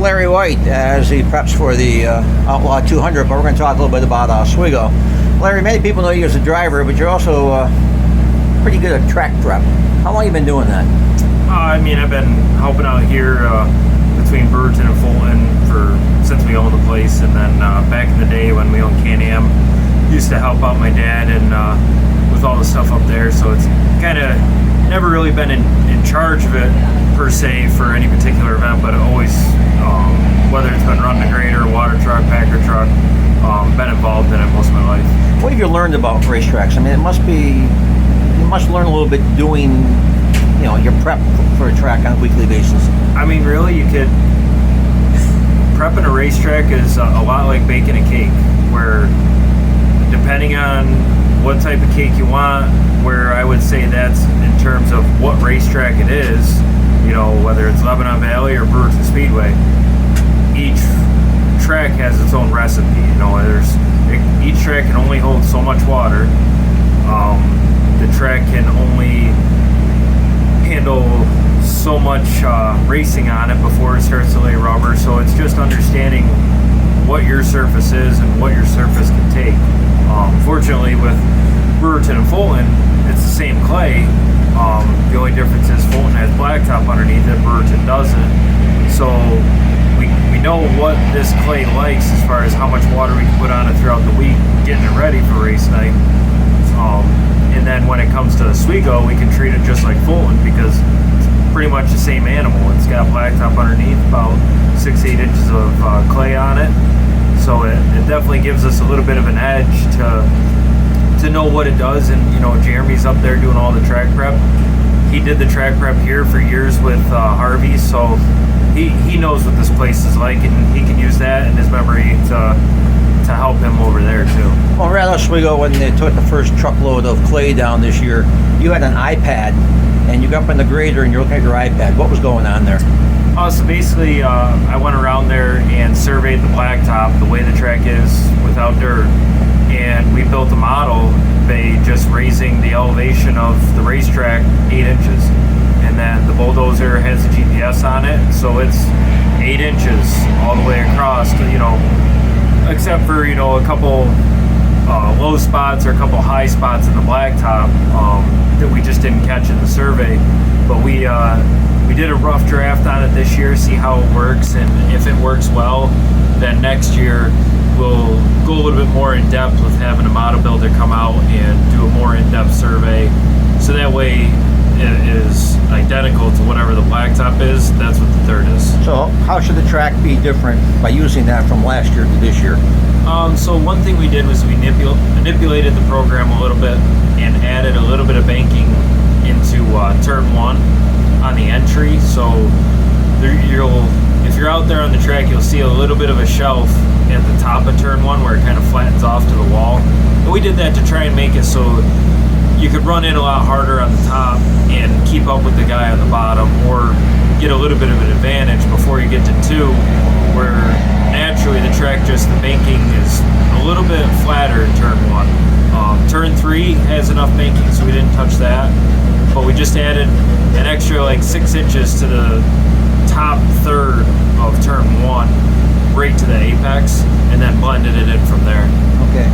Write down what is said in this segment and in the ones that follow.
Larry Wight as he preps for the Outlaw 200, but we're going to talk a little bit about Oswego. Larry, many people know you as a driver, but you're also pretty good at track prep. How long have you been doing that? I've been helping out here between Brewerton and Fulton since we owned the place, and then back in the day when we owned Can-Am, used to help out my dad and with all the stuff up there. So it's kind of never really been in charge of it per se for any particular event, but always, whether it's been running a grader, water truck, packer truck, been involved in it most of my life. What have you learned about racetracks? You must learn a little bit doing, your prep for a track on a weekly basis. Really, you could, prepping a racetrack is a lot like baking a cake, where depending on what type of cake you want, where I would say that's in terms of what racetrack it is, whether it's Lebanon Valley or Oswego Speedway, each track has its own recipe. Each track can only hold so much water. The track can only handle so much racing on it before it starts to lay rubber. So it's just understanding what your surface is and what your surface can take. Fortunately, with Brewerton and Fulton, it's the same clay. The only difference is Fulton has blacktop underneath it, Brewerton doesn't. So we know what this clay likes as far as how much water we can put on it throughout the week, getting it ready for race night. And then when it comes to Oswego, we can treat it just like Fulton because it's pretty much the same animal. It's got blacktop underneath, about 6-8 inches of clay on it. So it definitely gives us a little bit of an edge to know what it does. And Jeremy's up there doing all the track prep. He did the track prep here for years with Harvey, so he knows what this place is like, and he can use that in his memory to help him over there too. Well, around Oswego, when they took the first truckload of clay down this year, you had an iPad, and you got up on the grader and you're looking at your iPad. What was going on there? So basically, I went around there and surveyed the blacktop, the way the track is without dirt, and we built a model by just raising the elevation of the racetrack 8 inches. And then the bulldozer has a GPS on it, so it's 8 inches all the way across to, except for, a couple low spots or a couple high spots in the blacktop that we just didn't catch in the survey. But we did a rough draft on it this year, see how it works, and if it works well, then next year we'll go a little bit more in depth with having a model builder come out and do a more in-depth survey. So that way it is identical to whatever the blacktop is, that's what the third is. So how should the track be different by using that from last year to this year? So one thing we did was we manipulated the program a little bit and added a little bit of banking into turn 1 on the entry. So if you're out there on the track, you'll see a little bit of a shelf at the top of turn 1 where it kind of flattens off to the wall. And we did that to try and make it so you could run in a lot harder on the top and keep up with the guy on the bottom, or get a little bit of an advantage before you get to 2, where naturally the banking is a little bit flatter in turn 1. Turn 3 has enough banking, so we didn't touch that, but we just added an extra 6 inches to the top third of turn 1 right to the apex, and then blended it in from there. Okay.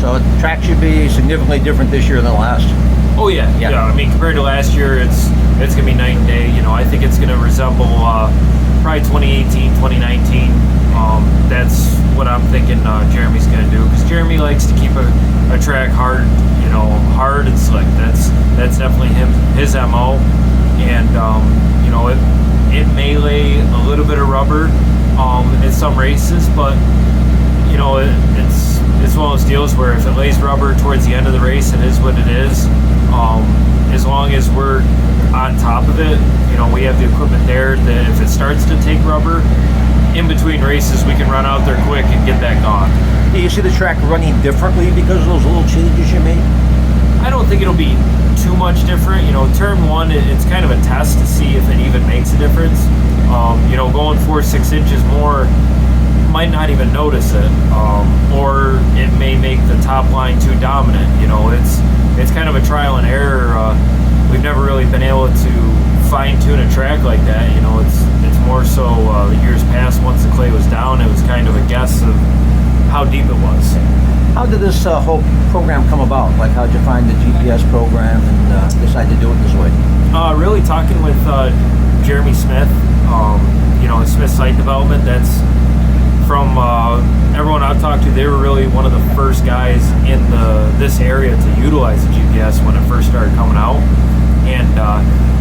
So the track should be significantly different this year than last. Oh yeah. Compared to last year, it's gonna be night and day. I think it's gonna resemble probably 2018, 2019. That's what I'm thinking Jeremy's gonna do, because Jeremy likes to keep a track hard, hard and slick. That's definitely his MO, and it may lay a little bit of rubber in some races, but it's one of those deals where if it lays rubber towards the end of the race, it is what it is. As long as we're on top of it, we have the equipment there that if it starts to take rubber, in between races, we can run out there quick and get that gone. Do you see the track running differently because of those little changes you made? I don't think it'll be too much different. Turn 1, it's kind of a test to see if it even makes a difference. Going 4-6 inches more, might not even notice it, or it may make the top line too dominant. It's kind of a trial and error. We've never really been able to fine tune a track like that. It's more so the years past. Once the clay was down, it was kind of a guess of how deep it was. How did this whole program come about? Like, how'd you find the GPS program and decide to do it this way? Really talking with Jeremy Smith, the Smith Site Development. That's from everyone I've talked to. They were really one of the first guys in this area to utilize the GPS when it first started coming out. And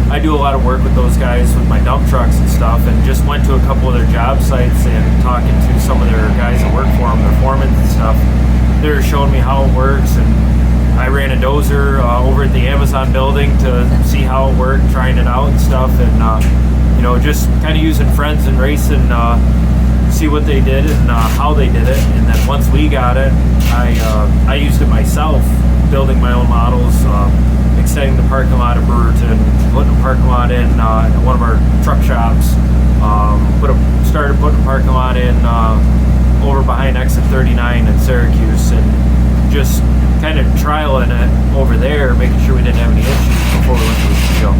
I do a lot of work with those guys with my dump trucks and stuff, and just went to a couple of their job sites and talking to some of their guys that work for them, their foremen and stuff. They're showing me how it works, and I ran a dozer over at the Amazon building to see how it worked, trying it out and stuff, and just kind of using friends and racing, see what they did and how they did it. And then once we got it, I used it myself, building my own models, extending the parking lot of Brewerton, putting a parking lot in one of our truck shops, started putting a parking lot in over behind exit 39 in Syracuse, and just kind of trialing it over there, making sure we didn't have any issues before we went to the show.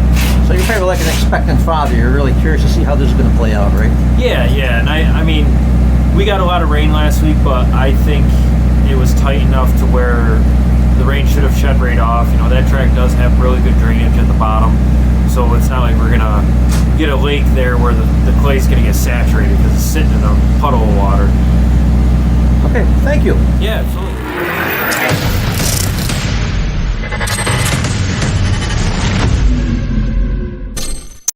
So you're probably like an expectant father. You're really curious to see how this is going to play out, right? Yeah, and I mean, we got a lot of rain last week, but I think it was tight enough to where the rain should have shed right off. That track does have really good drainage at the bottom, so it's not like we're gonna get a lake there where the clay's gonna get saturated because it's sitting in a puddle of water. Okay, thank you. Yeah, absolutely.